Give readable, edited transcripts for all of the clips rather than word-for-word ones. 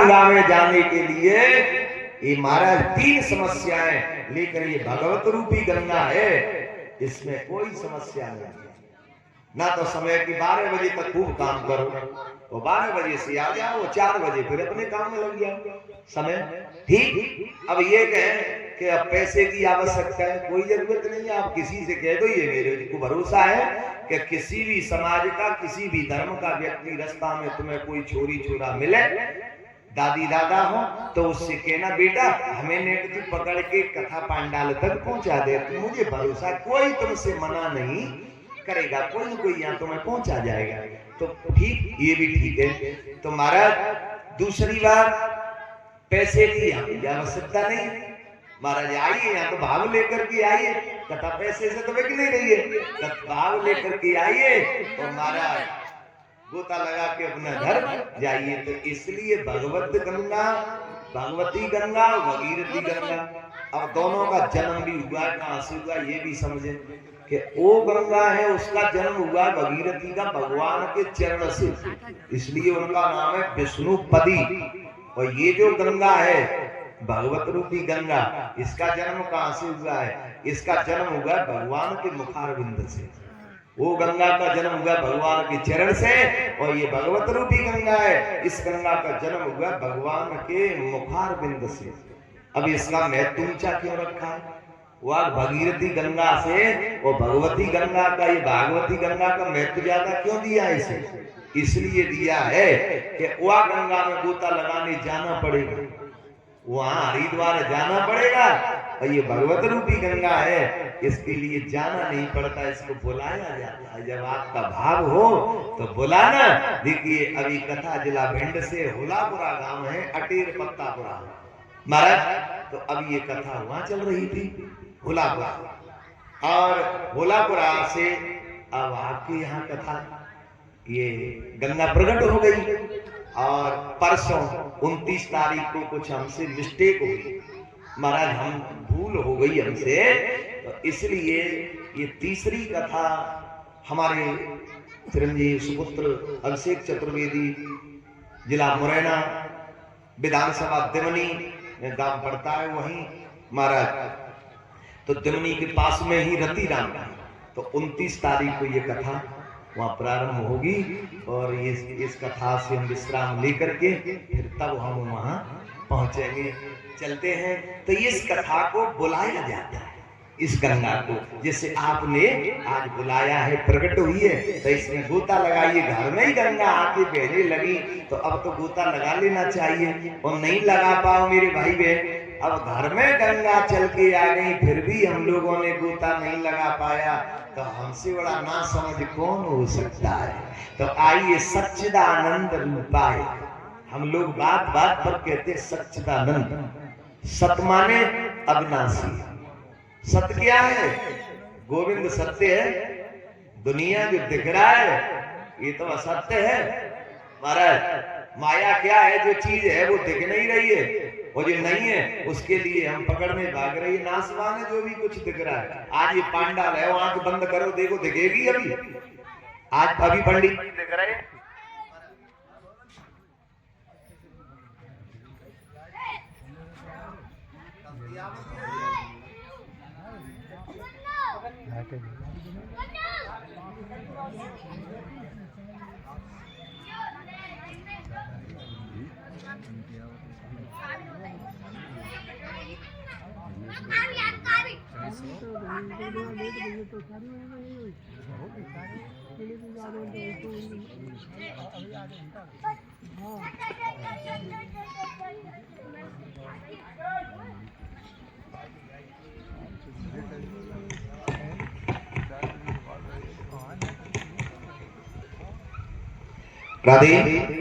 गंगा में जाने के लिए ये महाराज 3 समस्याएं लेकर ये भगवत रूपी गंगा है, इसमें कोई समस्या नहीं है। ना तो समय की 12 बजे तक खूब काम करो, वो 12 बजे से आ जाओ, वो 4 बजे फिर अपने काम में लग जाओ, समय ठीक। अब ये कहें कि अब पैसे की आवश्यकता है, कोई जरूरत नहीं है। आप किसी से कह दो, ये मेरे को भरोसा है कि किसी भी समाज का, किसी भी धर्म का व्यक्ति रास्ता में तुम्हें कोई छोरी छोरा मिले, दादी दादा हो, तो उससे कहना बेटा हमें नेट तू पकड़ के कथा पांडाल तक पहुंचा दे। तो मुझे भरोसा कोई तुमसे मना नहीं करेगा, कोई न कोई यहाँ तुम्हें पहुंचा जाएगा। तो ठीक, ये भी ठीक है। तो महाराज दूसरी बात, पैसे की आवश्यकता नहीं। महाराज आइए यहाँ तो भाव लेकर के आइए, कथा पैसे से तो बिक नहीं रही है, भाव लेकर के आइए तो महाराज गोता लगा के अपना घर जाइए। तो इसलिए भगवत गंगा, भगवती गंगा, भगीरथी गंगा, अब दोनों का जन्म भी हुआ, कहां से हुआ ये भी समझे कि वो गंगा है उसका जन्म हुआ भगीरथी का भगवान के चरण से, इसलिए उनका नाम है विष्णुपदी। और ये जो गंगा है भगवत रूपी गंगा, इसका जन्म कहां से हुआ है? इसका जन्म हुआ भगवान के मुखारविंद से। वो गंगा का जन्म हुआ भगवान के चरण से, और ये भगवत रूपी गंगा है, इस गंगा का जन्म हुआ भगवान के मुखारविंद से। अब इसका महत्व ऊंचा क्यों रखा है? वह भगीरथी गंगा से और भगवती गंगा का, ये भागवती गंगा का महत्व ज्यादा क्यों दिया है इसे? इसलिए दिया है कि वह गंगा में गोता लगाने जाना पड़ेगा, वहां हरिद्वार जाना पड़ेगा, और ये भगवत रूपी गंगा है, इसके लिए जाना नहीं पड़ता, इसको बुलाया जाता है। जब आपका भाव हो तो बुलाना। देखिए अभी कथा जिला भिंड से हुलापुरा गांव है, अटेर पत्तापुरा महाराज, तो अब ये कथा वहां चल रही थी हुलापुरा, और हुलापुरा से अब आपके यहाँ कथा ये गंगा प्रकट हो गई। और परसों 29 तारीख को कुछ हमसे मिस्टेक हो गई महाराज, हम भूल हो गई हमसे, तो इसलिए ये तीसरी कथा हमारे चिरंजीव सुपुत्र अभिषेक चतुर्वेदी, जिला मुरैना, विधानसभा दिमनी गांव पड़ता है वहीं महाराज, तो दिमनी के पास में ही रति राम, तो 29 तारीख को ये कथा वहां प्रारंभ होगी, और इस कथा से हम विश्राम लेकर के फिर तब हम वहां पहुंचेंगे। चलते हैं। तो इस कथा को बुलाया जाता है, इस गंगा को, जैसे आपने आज बुलाया है, प्रकट हुई है, तो इसमें गोता लगाइए। घर में ही गंगा आके बहने लगी तो अब तो गोता लगा लेना चाहिए, और नहीं लगा पाओ मेरे भाई बहन, अब घर में गंगा चल के आ गई फिर भी हम लोगों ने गोता नहीं लगा पाया, तो हमसे बड़ा ना समझ कौन हो सकता है। तो आइए सच्चिदानंद रूपाय, हम लोग बात बात पर कहते सच्चिदानंद। सत माने अविनाशी, सत्य क्या है? गोविंद सत्य है, दुनिया जो दिख रहा है ये तो असत्य है महाराज। माया क्या है? जो चीज है वो दिख नहीं रही है, और जो नहीं है उसके लिए हम पकड़ने भाग रही है। नासवान है जो भी कुछ दिख रहा है। आज ये पांडाल है, आंख बंद करो देखो, दिखेगी अभी, आज अभी पंडित दिख रहे हैं। राधे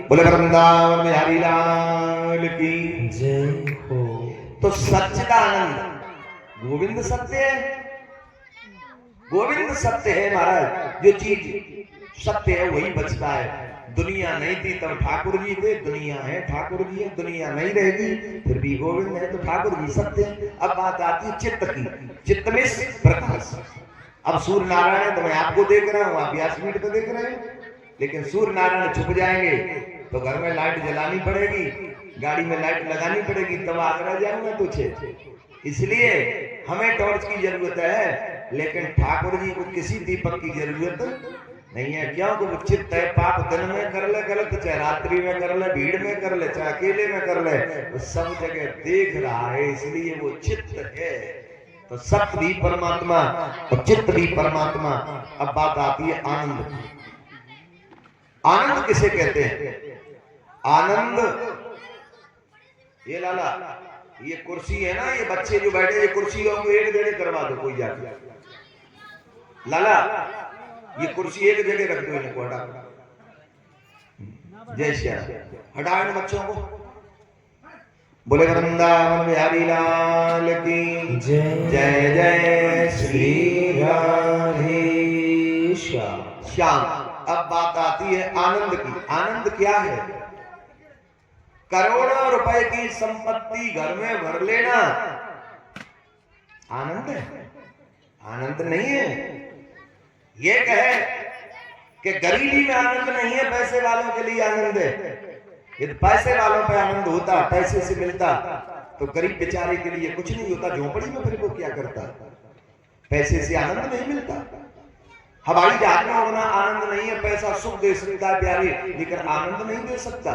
बोले वृंदावन में हरि लाल की जय हो। तो सच्चिदानंद गोविंद सत्य है, गोविंद सत्य है महाराज। जो चीज सत्य है वही बचता है। दुनिया नहीं थी तब ठाकुर जी थे, दुनिया है ठाकुर जी है, दुनिया नहीं रहेगी फिर भी गोविंद है, तो ठाकुर जी सत्य है। अब बात आती है चित्त की, चित्त में प्रकाश। अब सूर्य नारायण है तो मैं आपको देख रहा हूँ, आप व्यासपीठ को देख रहे हैं, लेकिन सूर्य नारायण छुप जाएंगे तो घर में लाइट जलानी पड़ेगी, गाड़ी में लाइट लगानी पड़ेगी, तब आगरा जाऊंगा तुझे। इसलिए हमें टॉर्च की जरूरत है, लेकिन ठाकुर जी को किसी दीपक की जरूरत नहीं है। क्यों? वो चित्त है, पाप दिन में कर ले गलत, चाहे रात्रि में कर ले, भीड़ में कर ले, चाहे अकेले में कर ले, वो सब जगह देख रहा है, इसलिए वो चित्त है। तो सत्य भी परमात्मा और चित्त भी परमात्मा। अब बात आती है आनंद की। आनंद किसे कहते हैं? आनंद, ये लाला ये कुर्सी है ना, ये बच्चे जो बैठे, ये कुर्सी को एक जगह करवा दो कोई जाके। लाला ये कुर्सी एक जगह रख दो, इनको हटा। जय श्याम। हटा इन बच्चों को। बोले वृंदावन बिहारी लाल की जय। जय जय श्री राधे श्याम। अब बात आती है आनंद की। आनंद क्या है? करोड़ों रुपए की संपत्ति घर में भर लेना आनंद है? आनंद नहीं है। ये कहे कि गरीबी में आनंद नहीं है, पैसे वालों के लिए आनंद है। यदि पैसे वालों पे आनंद होता, पैसे से मिलता, तो गरीब बेचारे के लिए कुछ नहीं होता, झोपड़ी में फिर वो क्या करता? पैसे से आनंद नहीं मिलता। हवाई जहाज में उड़ना आनंद नहीं है। पैसा सुख दे सकता है प्यारे, लेकिन आनंद नहीं दे सकता।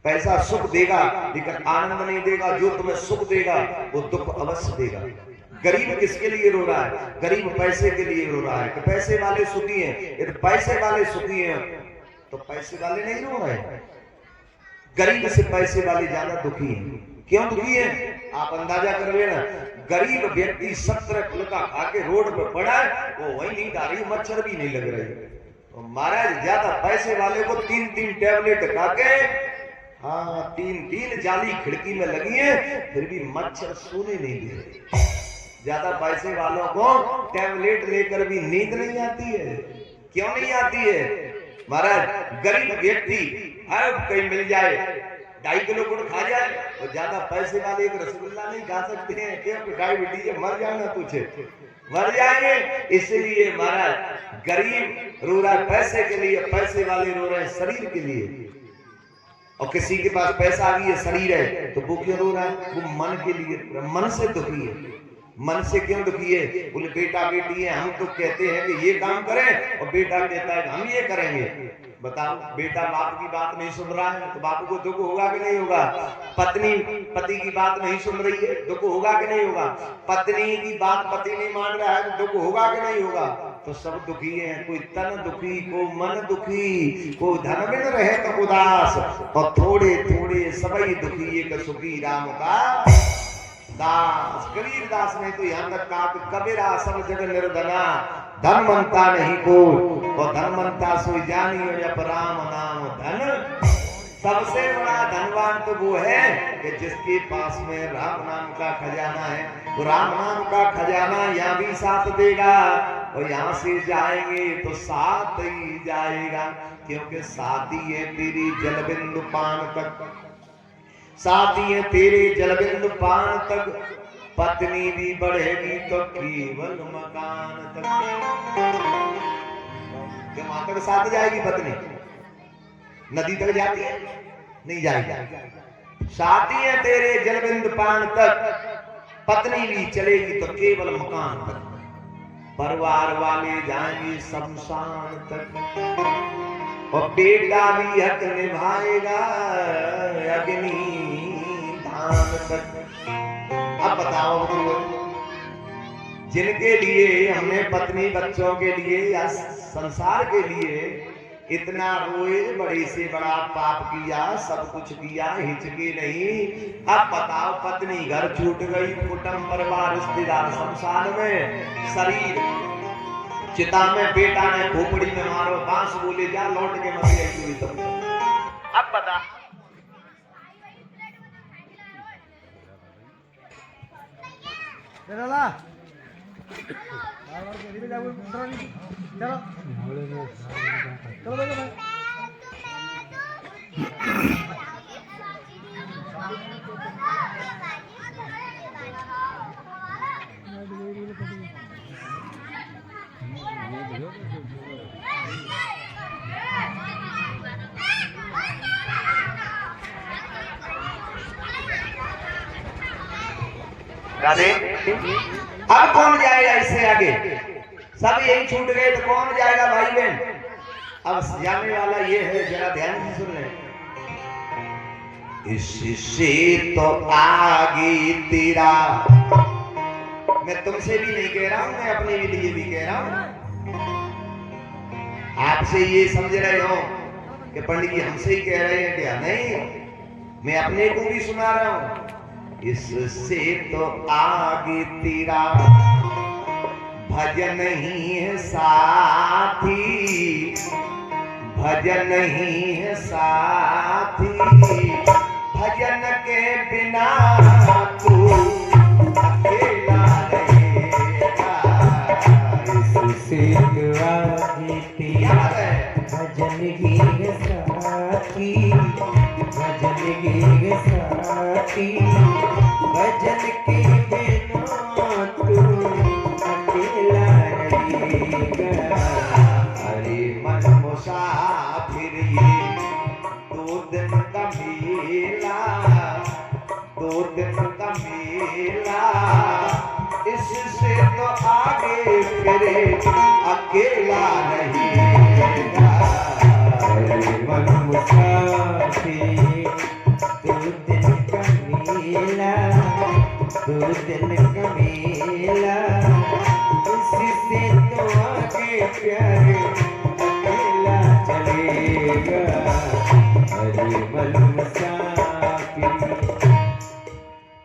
पैसा सुख देगा लेकिन आनंद नहीं देगा। जो तुम्हें सुख देगा वो दुख अवश्य देगा। गरीब किसके लिए रो रहा है? गरीब पैसे के लिए रो रहा है कि पैसे वाले सुखी हैं। यदि पैसे वाले सुखी हैं तो पैसे वाले नहीं रो रहे हैं। गरीब से पैसे वाले ज्यादा दुखी हैं। क्यों दुखी है? आप अंदाजा कर लेना। गरीब व्यक्ति 17 फुल का खा के रोड पर पड़ा है, वो वही नींद आ रही, मच्छर भी नहीं लग रही। तो महाराज ज्यादा पैसे वाले को 3-3 टैबलेट खा के, हाँ 3-3 जाली खिड़की में लगी है, फिर भी मच्छर सोने नहीं दे रहे। ज्यादा पैसे वालों को टैबलेट लेकर भी नींद नहीं आती है। क्यों नहीं आती है? महाराज गरीब व्यक्ति कहीं मिल जाए, 2.5 किलो गुड़ खा जाए, और ज्यादा पैसे वाले एक रसगुल्ला नहीं खा सकते हैं। क्योंकि डायबिटीज है, मर जाना तुझे, मर जाएंगे। इसलिए महाराज गरीब रो रहा है पैसे के लिए, पैसे वाले रो रहे हैं शरीर के लिए। और किसी के पास पैसा आ गया, शरीर है, तो वो क्यों रो रहा है? वो मन के लिए, मन से दुखी है। मन से क्यों दुखी है? बोले बेटा बेटी है, हम तो कहते हैं कि ये काम करें, और बेटा कहता है हम ये करेंगे। बताओ, बेटा बाप की बात नहीं सुन रहा है तो बाप को दुख होगा कि नहीं होगा? पत्नी पति की बात नहीं सुन रही है, दुख होगा कि नहीं होगा? पत्नी की बात पति नहीं मान रहा है तो दुख होगा कि नहीं होगा? तो सब दुखी हैं। कोई तन दुखी, को मन दुखी, को धन बिन रहे तो उदास, और थोड़े थोड़े सबई दुखी, एक सुखी राम का दास। कबीर दास ने तो यहाँ तक कहा कि कबीरा सब जग निर्धना, धन मनता नहीं को, और धन मनता सोई जानी हो जप राम नाम धन। सबसे बड़ा धनवान तो वो है कि जिसके पास में राम नाम का खजाना है। तो राम नाम का खजाना यहाँ भी साथ देगा, और यहाँ से जाएंगे तो साथ ही जाएगा। क्योंकि साथी है तेरी जलबिंदु पान तक, साथी है तेरे जलबिंदु पान तक, पत्नी भी बढ़ेगी तो केवल मकान तक। क्या वहां तक साथ जाएगी पत्नी? नदी तक जाती है? नहीं जाएगी। साथी है तेरे जलबिंदु पान तक, पत्नी भी चलेगी तो केवल मकान तक, परिवार वाले जाएंगे शमशान तक, और बेटा भी हक निभाएगा अग्नि धाम तक। अब बताओ, जिनके लिए हमने पत्नी बच्चों के लिए या संसार के लिए इतना रोए, बड़े से बड़ा पाप किया, सब कुछ किया, हिचके नहीं। अब बताओ, पत्नी घर छूट गई, कुटुंब परिवार रिश्तेदार शमशान में, शरीर चिता में, बेटा ने खोपड़ी में मारो, बांस बोले जा लौट के मत गई तुम। अब बता, चलो चलो राधे अब कौन जाएगा इससे आगे? सब यही छूट गए तो कौन जाएगा भाई बहन? अब जाने वाला ये है, जरा ध्यान से सुन लें। इससे तो आगे तेरा, मैं तुमसे भी नहीं कह रहा हूं, मैं अपने लिए भी कह रहा हूं। आपसे ये समझ रहे हो कि पंडित जी हमसे ही कह रहे हैं क्या? नहीं, मैं अपने को भी सुना रहा हूं। इससे तो आगे तेरा भजन ही है साथी, भजन ही है साथी, भजन के बिना तू अकेला रहेगा। इससे तो आगे तेरा भजन ही है साथी, भजन ही है साथी, भजन के बिना तू अकेला रहेगा। अरे मन मुसाफिर ये 2 दिन का मेला, 2 दिन का मेला, इससे तो आगे फिरे अकेला रहेगा। अरे मन मुसाफिर 2 दिन का मेला, 2 दिन का मेला, इससे तो आगे प्यारे अकेला चलेगा। अरे मन मुसाफिर।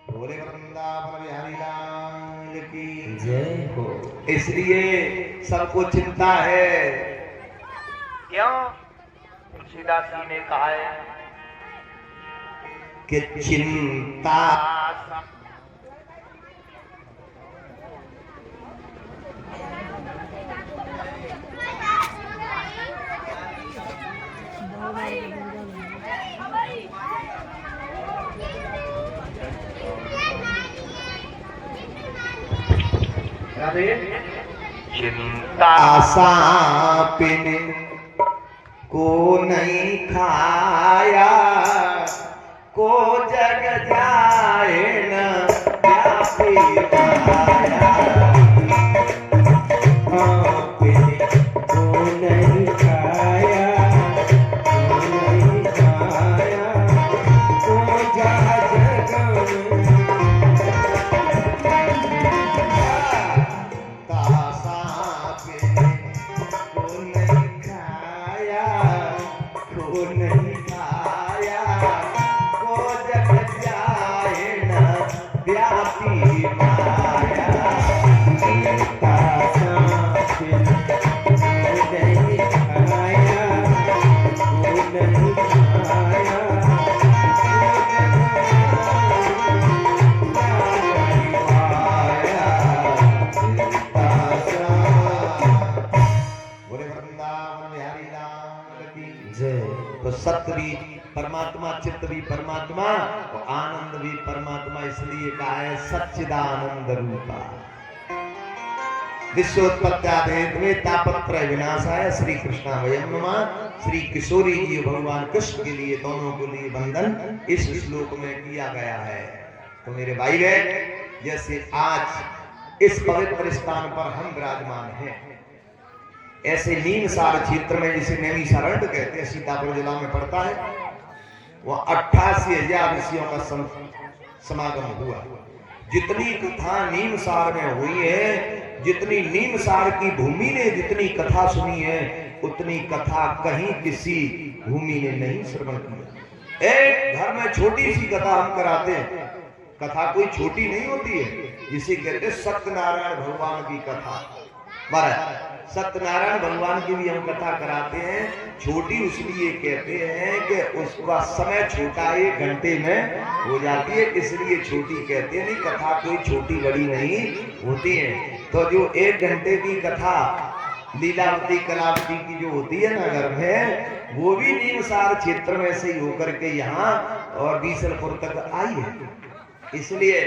बोले वृंदावन बिहारी लाल की जय हो। इसलिए सबको चिंता है। क्यों? तुलसीदास जी ने कहा है कि चिंता चिंता सांपिन को नहीं खाया, को जग जाए न व्यापी माया। को नहीं खाया, को नहीं खाया, को जा जग तो सत्य भी परमात्मा, चित्त भी परमात्मा और आनंद भी परमात्मा, इसलिए कहा है सच्चिदानंद रूपा। विश्वोत्पत्त्यादि तापत्रय विनाशाय श्री कृष्णावयं नमः। श्री किशोरी जी भगवान कृष्ण के लिए, दोनों के लिए वंदन इस श्लोक में किया गया है। तो मेरे भाई बहन, जैसे आज इस पवित्र स्थान पर हम विराजमान हैं, ऐसे नीमसार क्षेत्र में जिसे नैमिषारण्य कहते हैं, सीतापुर जिला में पड़ता है, वह 88,000 ऋषियों का समागम हुआ। जितनी कथा नीमसार में हुई है, जितनी नीमसार की भूमि ने जितनी कथा सुनी है, उतनी कथा कहीं किसी भूमि ने नहीं श्रवण किया। एक घर में छोटी सी कथा हम कराते हैं, कथा कोई छोटी नहीं होती है, जिसे कहते सत्यनारायण भगवान की कथा। महाराज सत्यनारायण भगवान की भी हम कथा कराते हैं। छोटी इसलिए कहते हैं कि उसका समय छोटा 1 घंटे में हो जाती है, इसलिए छोटी कहते हैं। नहीं, कथा कोई छोटी बड़ी नहीं होती है। तो जो 1 घंटे की कथा लीलावती कलावती की जो होती है नगर में, वो भी नीमसार क्षेत्र में से ही होकर के यहाँ और बीसलपुर तक आई है। इसलिए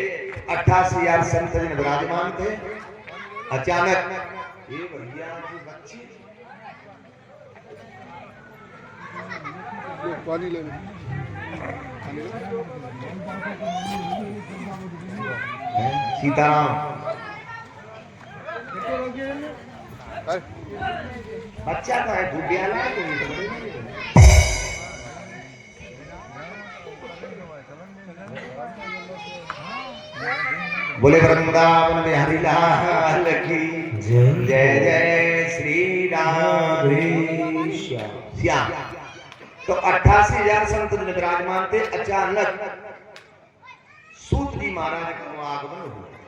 88,000 संत जन विराजमान थे। अचानक ये भैया की बच्ची पानी ले लो। सीताराम। बच्चा का है बुढ़ियाला है तो ये तो बड़े नहीं है। बोले वृंदावन में हरि लाल की जय जय जय श्री राम श्याम। तो 88,000 संत विराजमान थे। अचानक सूत जी महाराज का आगमन हुआ।